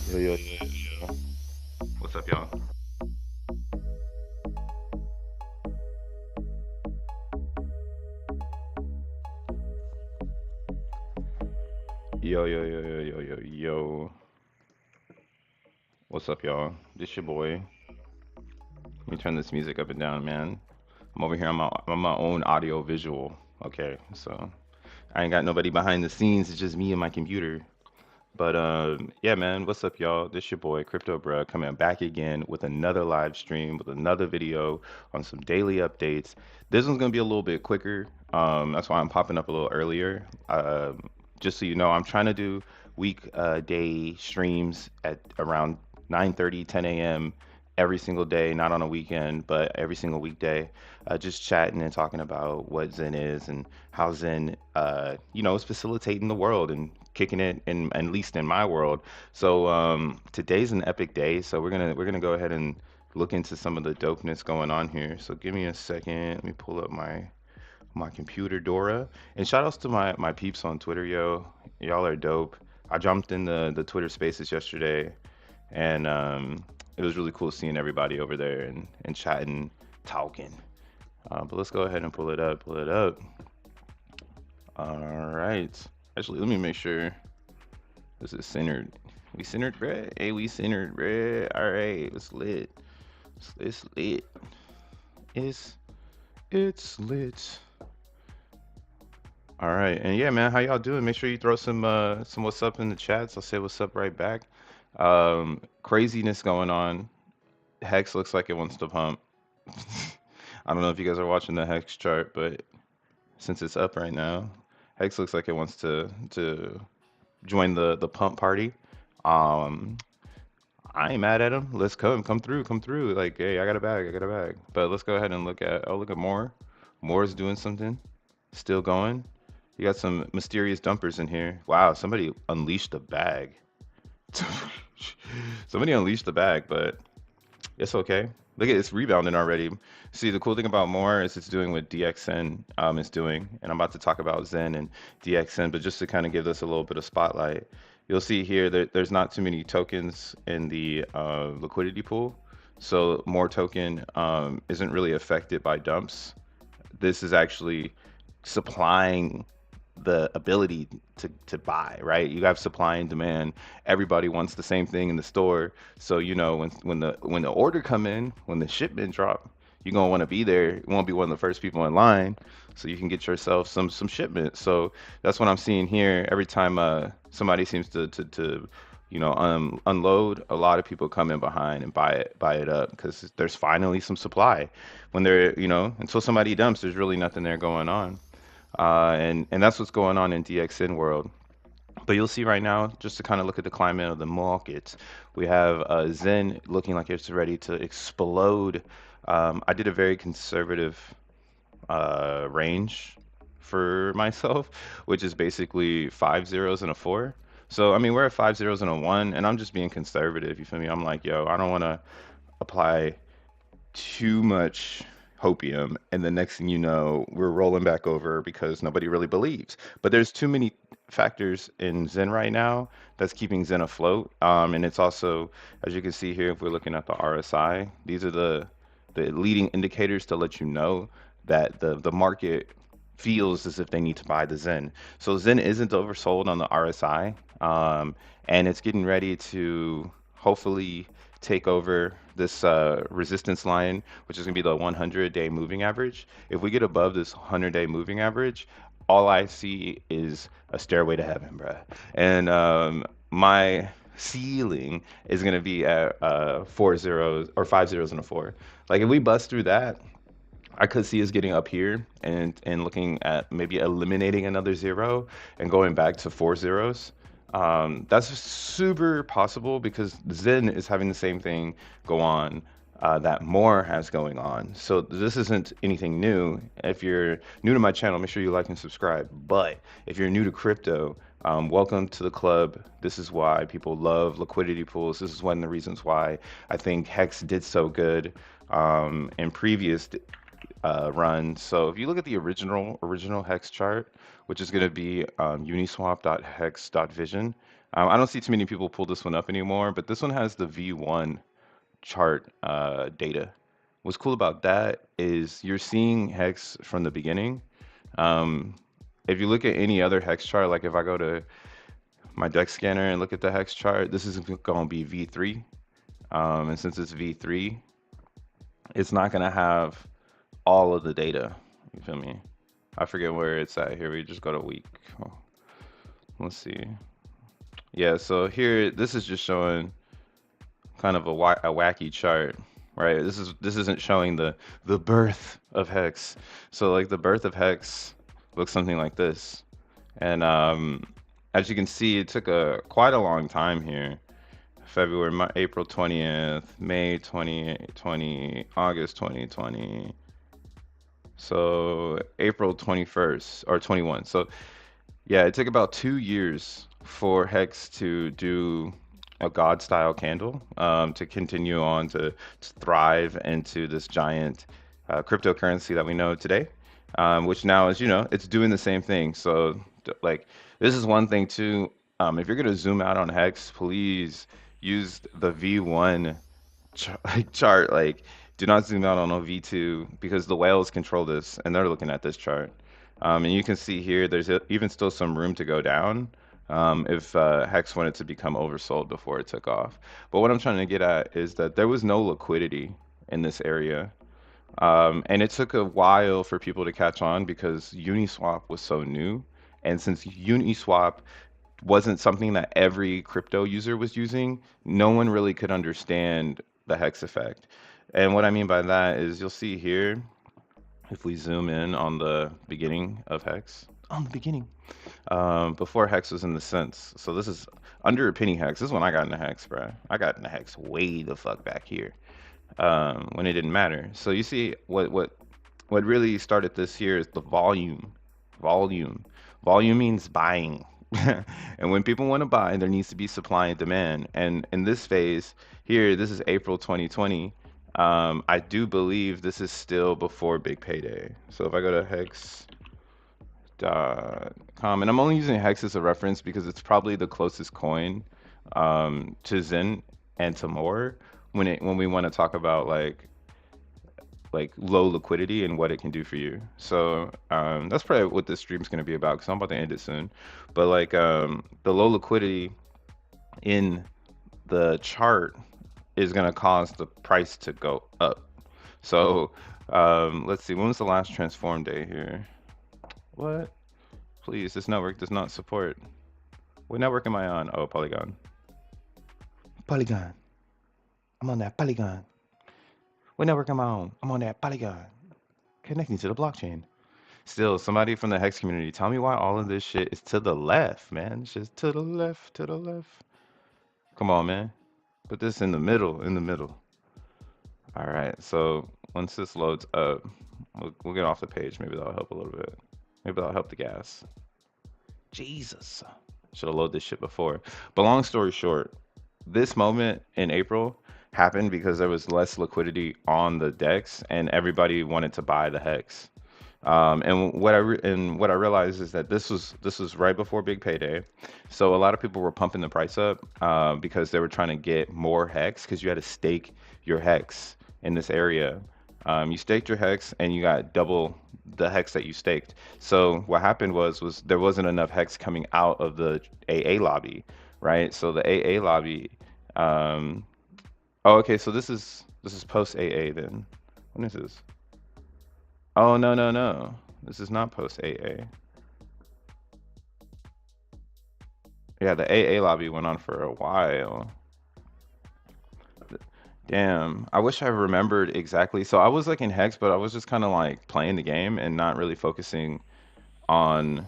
Yo, yo, yo, yo. What's up, y'all? Yo, yo, yo, yo, yo, yo, yo. What's up, y'all? This your boy. Let me turn this music up and down, man. I'm over here on my own audio visual. Okay, so I ain't got nobody behind the scenes. It's just me and my computer. But yeah, man. What's up, y'all? This your boy Crypto Bruh coming back again with another live stream with another video on some daily updates. This one's gonna be a little bit quicker. That's why I'm popping up a little earlier. Just so you know, I'm trying to do weekday streams at around 9:30, 10 a.m. every single day, not on a weekend, but every single weekday. Just chatting and talking about what Zen is and how Zen, is facilitating the world and kicking it in, at least in my world. So today's an epic day. So we're gonna go ahead and look into some of the dopeness going on here. So give me a second. Let me pull up my computer, Dora. And shout outs to my peeps on Twitter, yo. Y'all are dope. I jumped in the Twitter Spaces yesterday, and it was really cool seeing everybody over there and chatting, talking. But let's go ahead and pull it up. Pull it up. All right. Actually, let me make sure this is centered. We centered, bruh. Hey, we centered, bruh. All right, it's lit. It's lit. It's it's lit. All right, and yeah, man, how y'all doing? Make sure you throw some what's up in the chats. I'll say what's up right back. Craziness going on. Hex looks like it wants to pump. I don't know if you guys are watching the Hex chart, but since it's up right now, Hex looks like it wants to join the pump party. Um, I ain't mad at him. Let's come through, come through. Like, hey, I got a bag, I got a bag. But let's go ahead and look at Moore. Moore's doing something, still going. You got some mysterious dumpers in here. Wow, somebody unleashed the bag. Somebody unleashed the bag, but it's okay. Look at it's rebounding already. See, the cool thing about More is it's doing what DXN is doing, and I'm about to talk about Zen and DXN, but just to kind of give this a little bit of spotlight, you'll see here that there's not too many tokens in the liquidity pool, so More token isn't really affected by dumps. This is actually supplying the ability to buy, right? You have supply and demand. Everybody wants the same thing in the store. So you know when the order come in, when the shipment drop, you're gonna want to be there. You want to be one of the first people in line, so you can get yourself some shipment. So that's what I'm seeing here. Every time somebody seems to unload, a lot of people come in behind and buy it up because there's finally some supply. When they're until somebody dumps, there's really nothing there going on. And that's what's going on in DXN world. But you'll see right now, just to kind of look at the climate of the markets, we have Zen looking like it's ready to explode. I did a very conservative range for myself, which is basically 5 zeros and a four. So I mean, we're at 5 zeros and a one, and I'm just being conservative. You feel me? I'm like, yo, I don't want to apply too much hopium, and the next thing you know, we're rolling back over because nobody really believes. But there's too many factors in Zen right now that's keeping Zen afloat. And it's also, as you can see here, if we're looking at the RSI, these are the leading indicators to let you know that the market feels as if they need to buy the Zen. So Zen isn't oversold on the RSI, and it's getting ready to hopefully take over this resistance line, which is going to be the 100-day moving average. If we get above this 100-day moving average, all I see is a stairway to heaven, bruh. And my ceiling is going to be at 4 zeros or 5 zeros and a four. Like if we bust through that, I could see us getting up here and looking at maybe eliminating another zero and going back to 4 zeros. That's super possible because Zen is having the same thing go on that More has going on. So this isn't anything new. If you're new to my channel, make sure you like and subscribe. But if you're new to crypto, welcome to the club. This is why people love liquidity pools. This is one of the reasons why I think Hex did so good in previous run. So if you look at the original Hex chart, which is going to be uniswap.hex.vision. I don't see too many people pull this one up anymore, but this one has the V1 chart data. What's cool about that is you're seeing hex from the beginning. Um, if you look at any other hex chart, like if I go to my deck scanner and look at the hex chart, this is going to be V3. And since it's V3, it's not going to have all of the data. You feel me? I forget where it's at here. We just go to week. Oh, let's see. Yeah, so here, this is just showing kind of a wacky chart, right? This isn't showing the birth of Hex. So like the birth of Hex looks something like this. And as you can see, it took quite a long time here. February, April 20th, May 2020, August 2020. So April 21st or 21. So yeah, it took about 2 years for Hex to do a God style candle to continue on to thrive into this giant cryptocurrency that we know today, which now is, it's doing the same thing. So, like, this is one thing too. If you're going to zoom out on Hex, please use the V1 chart. Like, do not zoom out on a V2 because the whales control this and they're looking at this chart. And you can see here, there's even still some room to go down if Hex wanted to become oversold before it took off. But what I'm trying to get at is that there was no liquidity in this area. And it took a while for people to catch on because Uniswap was so new. And since Uniswap wasn't something that every crypto user was using, no one really could understand the Hex effect. And what I mean by that is you'll see here, if we zoom in on the beginning of Hex, on the beginning, before Hex was in the sense. So this is under a penny Hex. This is when I got into Hex, bro. I got into Hex way the fuck back here, when it didn't matter. So you see what really started this here is the volume. Volume. Volume means buying. And when people want to buy, there needs to be supply and demand. And in this phase here, this is April 2020. I do believe this is still before Big Payday. So if I go to hex.com, and I'm only using Hex as a reference because it's probably the closest coin to Zen and to more when we want to talk about like low liquidity and what it can do for you. So that's probably what this stream's going to be about because I'm about to end it soon. But like the low liquidity in the chart is going to cause the price to go up. So let's see, when was the last transform day here? What? Please, this network does not support. What network am I on? Oh, Polygon. Polygon. I'm on that Polygon. What network am I on? I'm on that Polygon. Connecting to the blockchain. Still, somebody from the Hex community, tell me why all of this shit is to the left, man. It's just to the left, to the left. Come on, man. Put this in the middle, in the middle. All right, so once this loads up, we'll get off the page. Maybe that'll help a little bit. Maybe that'll help the gas. Jesus. Should have loaded this shit before. But long story short, this moment in April happened because there was less liquidity on the DEX and everybody wanted to buy the Hex. And what I realized is that this was right before Big Payday, so a lot of people were pumping the price up because they were trying to get more Hex because you had to stake your Hex in this area. You staked your Hex and you got double the Hex that you staked. So what happened was there wasn't enough Hex coming out of the AA lobby, right? So the AA lobby. Oh, okay. So this is post AA then. When is this? Oh, no, no, no. This is not post AA. Yeah, the AA lobby went on for a while. Damn, I wish I remembered exactly. So I was like in Hex, but I was just kind of like playing the game and not really focusing on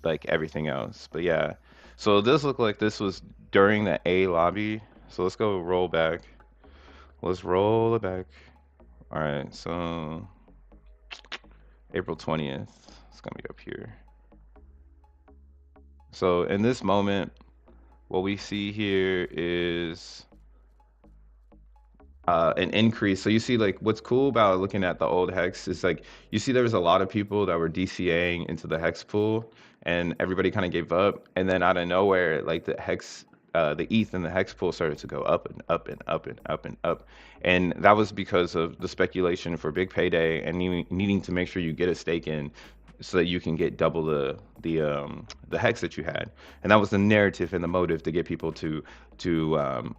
like everything else. But yeah, so this looked like this was during the A lobby. So let's go roll back. Let's roll it back. All right, so April 20th. It's gonna be up here. So in this moment, what we see here is an increase. So you see, like, what's cool about looking at the old hex is like you see there was a lot of people that were DCAing into the hex pool, and everybody kind of gave up. And then out of nowhere, like the ETH and the hex pool started to go up and up and up and up and up, and that was because of the speculation for big payday and needing to make sure you get a stake in, so that you can get double the hex that you had. And that was the narrative and the motive to get people to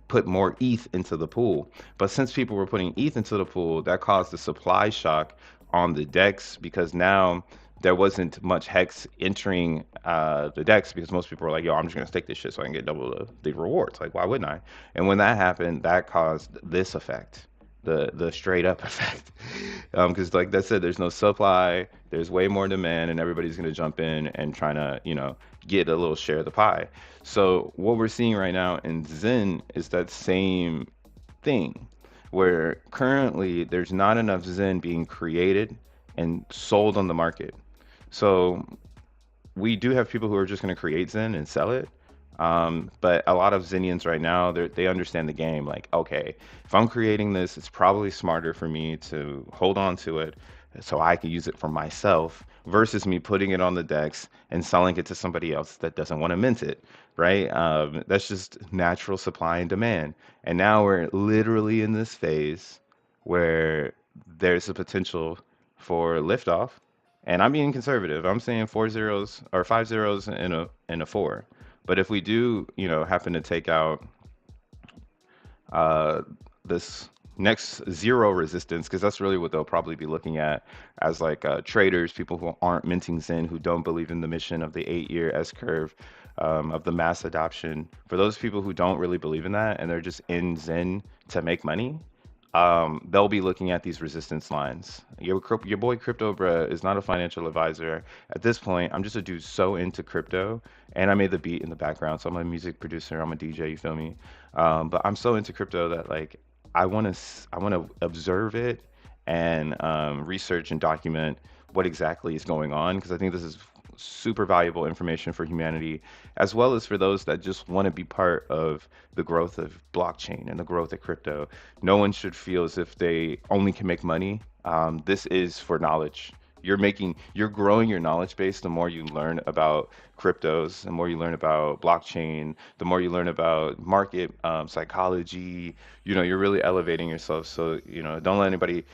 put more ETH into the pool. But since people were putting ETH into the pool, that caused a supply shock on the DEX, because now there wasn't much hex entering the DEX, because most people were like, yo, I'm just gonna stake this shit so I can get double the rewards. Like, why wouldn't I? And when that happened, that caused this effect, the straight up effect. Because like that said, there's no supply, there's way more demand, and everybody's gonna jump in and trying to, get a little share of the pie. So what we're seeing right now in Zen is that same thing, where currently there's not enough Zen being created and sold on the market. So we do have people who are just going to create Zen and sell it. But a lot of Zenians right now, they understand the game. Like, okay, if I'm creating this, it's probably smarter for me to hold on to it so I can use it for myself versus me putting it on the decks and selling it to somebody else that doesn't want to mint it, right? That's just natural supply and demand. And now we're literally in this phase where there's a potential for liftoff. And I'm being conservative. I'm saying 4 zeros or 5 zeros and a four. But if we do, happen to take out uh, this next zero resistance, because that's really what they'll probably be looking at as like traders, people who aren't minting Zen, who don't believe in the mission of the 8-year S curve, of the mass adoption. For those people who don't really believe in that and they're just in Zen to make money, they'll be looking at these resistance lines. Your boy Crypto Bruh is not a financial advisor. At this point, I'm just a dude so into crypto, and I made the beat in the background, so I'm a music producer, I'm a DJ, you feel me? But I'm so into crypto that like I want to observe it and research and document what exactly is going on, because I think this is super valuable information for humanity, as well as for those that just want to be part of the growth of blockchain and the growth of crypto. No one should feel as if they only can make money. This is for knowledge. You're growing your knowledge base. The more you learn about cryptos, the more you learn about blockchain, the more you learn about market psychology. You're really elevating yourself. So, don't let anybody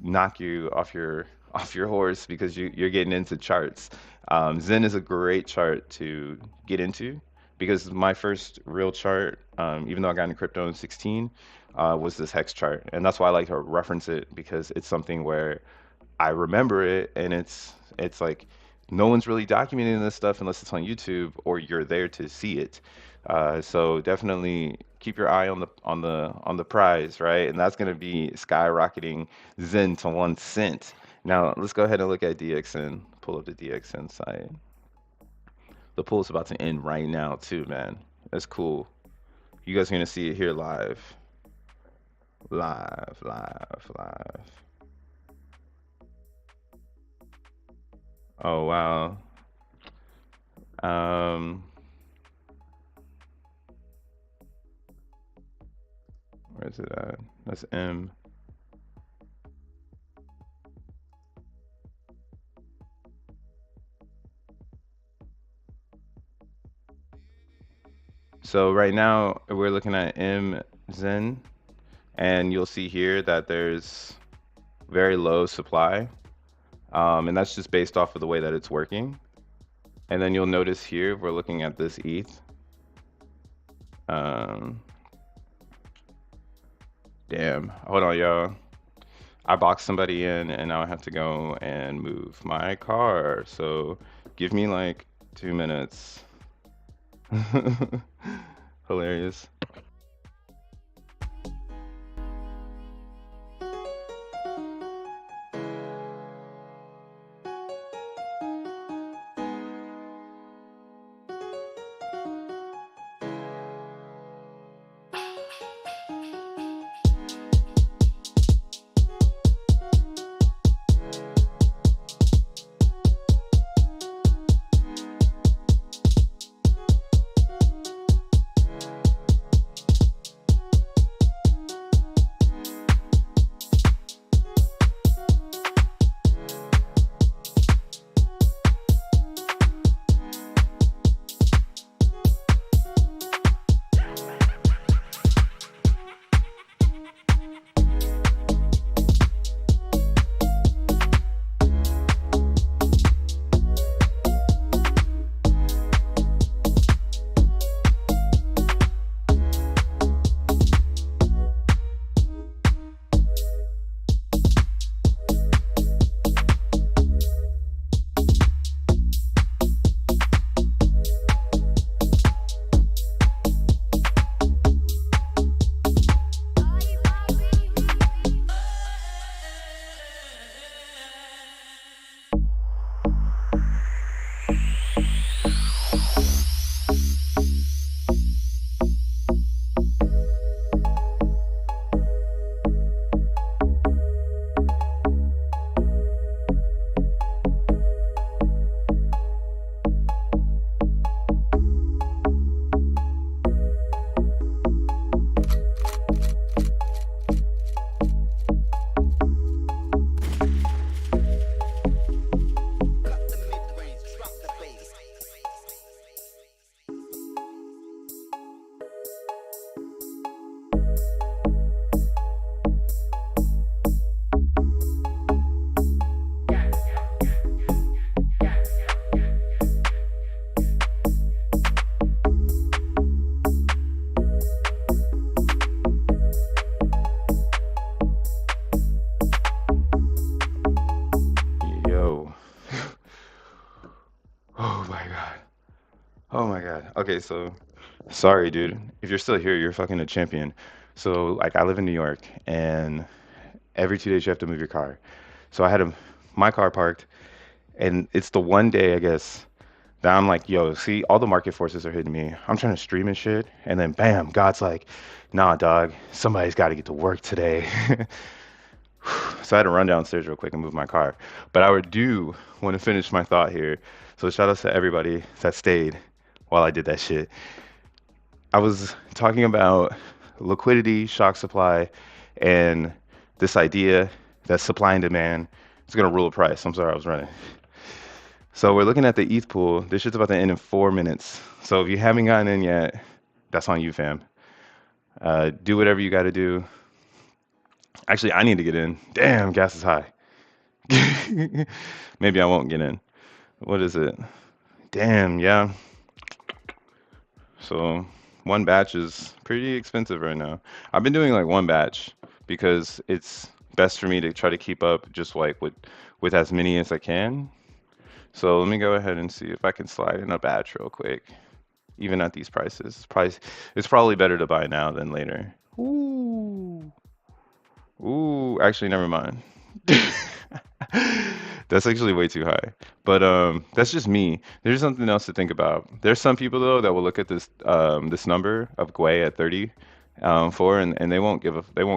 knock you off your horse because you're getting into charts. Zen is a great chart to get into, because my first real chart, even though I got into crypto in 16, was this hex chart, and that's why I like to reference it, because it's something where I remember it, and it's like no one's really documenting this stuff unless it's on YouTube or you're there to see it. So definitely keep your eye on the prize, right? And that's going to be skyrocketing Zen to 1 cent. Now let's go ahead and look at DXN. Pull up the DXN site. The pool is about to end right now too, man. That's cool. You guys are gonna see it here live, live, live, live. Oh wow. Um, where is it at? That's M. So right now we're looking at M Zen, and you'll see here that there's very low supply, and that's just based off of the way that it's working. And then you'll notice here we're looking at this ETH. Um, damn, hold on, y'all. I boxed somebody in, and now I have to go and move my car. So give me like 2 minutes. Hilarious. Oh my God. Oh my God. Okay, so sorry, dude. If you're still here, you're fucking a champion. So, like, I live in New York, and every 2 days you have to move your car. So my car parked, and it's the one day, I guess, that I'm like, yo, see, all the market forces are hitting me. I'm trying to stream and shit, and then bam, God's like, nah, dog, somebody's got to get to work today. So I had to run downstairs real quick and move my car. But I would do want to finish my thought here. So shout out to everybody that stayed while I did that shit. I was talking about liquidity, shock supply, and this idea that supply and demand is going to rule a price. I'm sorry, I was running. So we're looking at the ETH pool. This shit's about to end in 4 minutes. So if you haven't gotten in yet, that's on you, fam. Do whatever you got to do. Actually, I need to get in. Damn, gas is high. Maybe I won't get in. What is it? Damn, yeah. So one batch is pretty expensive right now. I've been doing like one batch because it's best for me to try to keep up just like with as many as I can. So let me go ahead and see if I can slide in a batch real quick. Even at these prices, it's probably better to buy now than later. Ooh. Ooh, actually never mind. That's actually way too high. But that's just me. There's something else to think about. There's some people though that will look at this number of Gwei at 30 for and they won't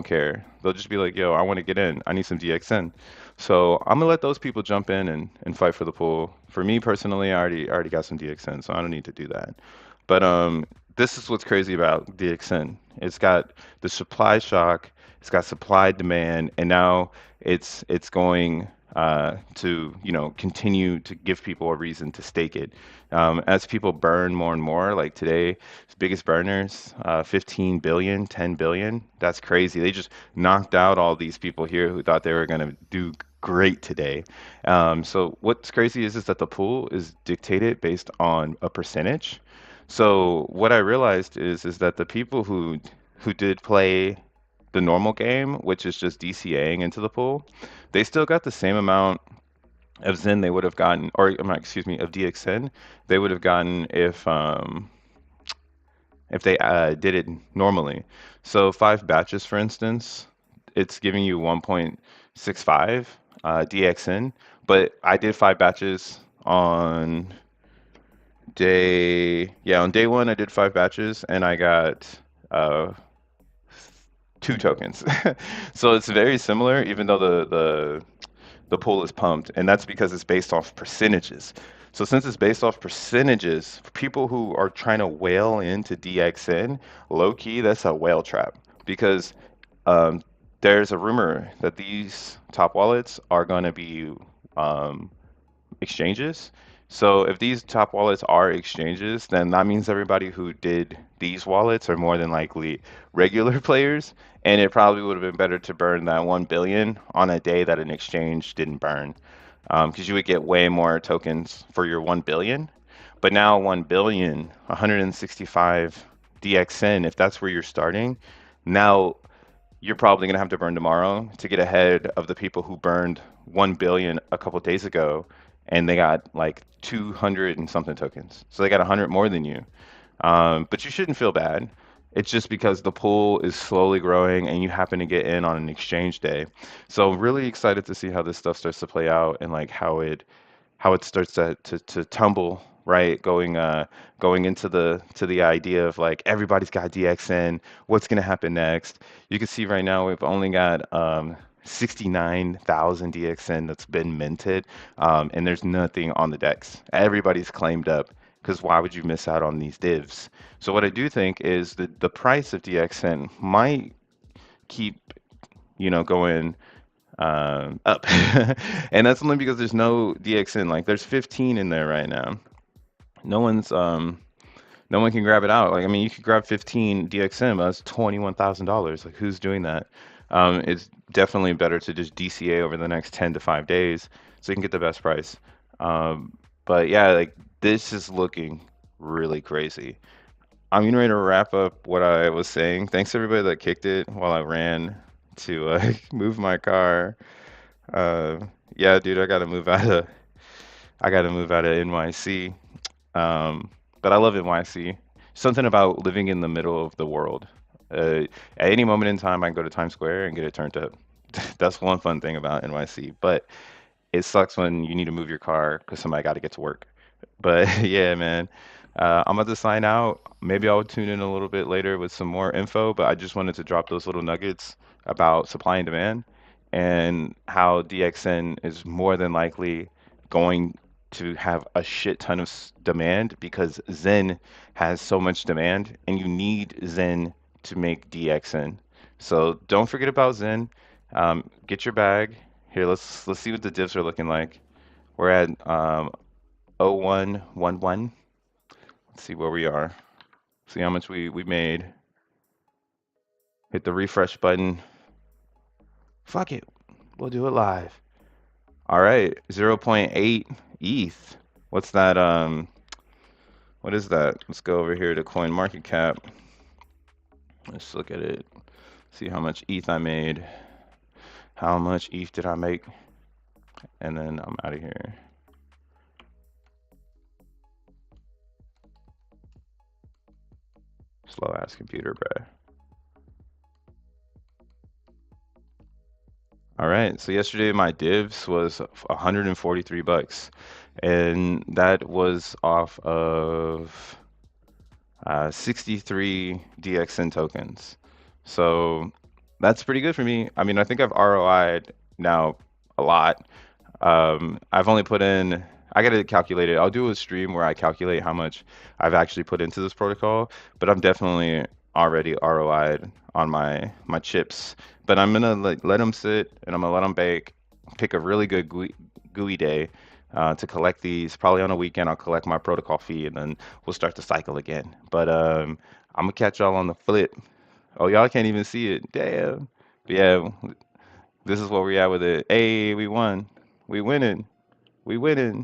care. They'll just be like, yo, I want to get in. I need some DXN. So I'm gonna let those people jump in and fight for the pool. For me personally, I already got some DXN, so I don't need to do that. But this is what's crazy about DXN. It's got the supply shock, it's got supply demand, and now it's going to continue to give people a reason to stake it. As people burn more and more, like today, biggest burners, 15 billion, 10 billion. That's crazy. They just knocked out all these people here who thought they were going to do great today. So what's crazy is that the pool is dictated based on a percentage. So what I realized is that the people who did play the normal game, which is just DCAing into the pool, they still got the same amount of Zen they would have gotten, or excuse me, of DXN they would have gotten if they did it normally. So 5 batches, for instance, it's giving you 1.65 DXN, but I did 5 batches on on day one I did 5 batches and I got uh, 2 tokens. So it's very similar, even though the pool is pumped, and that's because it's based off percentages. So since it's based off percentages, for people who are trying to whale into DXN, low key, that's a whale trap because um, there's a rumor that these top wallets are going to be um, exchanges. So if these top wallets are exchanges, then that means everybody who did these wallets are more than likely regular players, and it probably would have been better to burn that 1 billion on a day that an exchange didn't burn, because you would get way more tokens for your 1 billion. But now 1 billion, 165 DXN, if that's where you're starting, now you're probably going to have to burn tomorrow to get ahead of the people who burned 1 billion a couple days ago and they got like 200 and something tokens. So they got 100 more than you. But you shouldn't feel bad. It's just because the pool is slowly growing and you happen to get in on an exchange day. So really excited to see how this stuff starts to play out and like how it starts to tumble, right? Going into the idea of like everybody's got DXN, what's gonna happen next? You can see right now we've only got 69,000 DXN that's been minted, and there's nothing on the decks. Everybody's claimed up because why would you miss out on these divs? So what I do think is that the price of DXN might keep, going up. And that's only because there's no DXN. Like there's 15 in there right now. No one's no one can grab it out. Like I mean, you could grab 15 DXM, but that's $21,000. Like who's doing that? It's definitely better to just DCA over the next 10 to 5 days so you can get the best price. But yeah, like this is looking really crazy. I'm getting ready to wrap up what I was saying. Thanks everybody that kicked it while I ran to move my car. Uh, yeah, dude, I gotta move out of I got to move out of NYC. But I love NYC. Something about living in the middle of the world. At any moment in time, I can go to Times Square and get it turned up. That's one fun thing about NYC. But it sucks when you need to move your car because somebody got to get to work. But yeah, man, I'm about to sign out. Maybe I'll tune in a little bit later with some more info, but I just wanted to drop those little nuggets about supply and demand and how DXN is more than likely going to have a shit ton of demand because Zen has so much demand and you need Zen to make DXN. So don't forget about Zen. Get your bag. Here, let's see what the divs are looking like. We're at 0111. Let's see where we are. See how much we made. Hit the refresh button. Fuck it. We'll do it live. All right. zero point 0.8 ETH. What's that? What is that? Let's go over here to coin market cap. Let's look at it. See how much ETH I made. How much ETH did I make? And then I'm out of here. Slow ass computer, bruh. All right. So yesterday my divs was 143 bucks, and that was off of 63 DXN tokens. So that's pretty good for me. I mean, I think I've ROI'd now a lot. I've only put in, I got to calculate it. I'll do a stream where I calculate how much I've actually put into this protocol, but I'm definitely already ROI'd on my chips. But I'm gonna let them sit and I'm gonna let them bake. Pick a really good GUI day to collect these. Probably on a weekend, I'll collect my protocol fee and then we'll start the cycle again. But I'm gonna catch y'all on the flip. Oh, y'all can't even see it. Damn. But yeah, this is where we at with it. Hey, we won. We winning. We winning.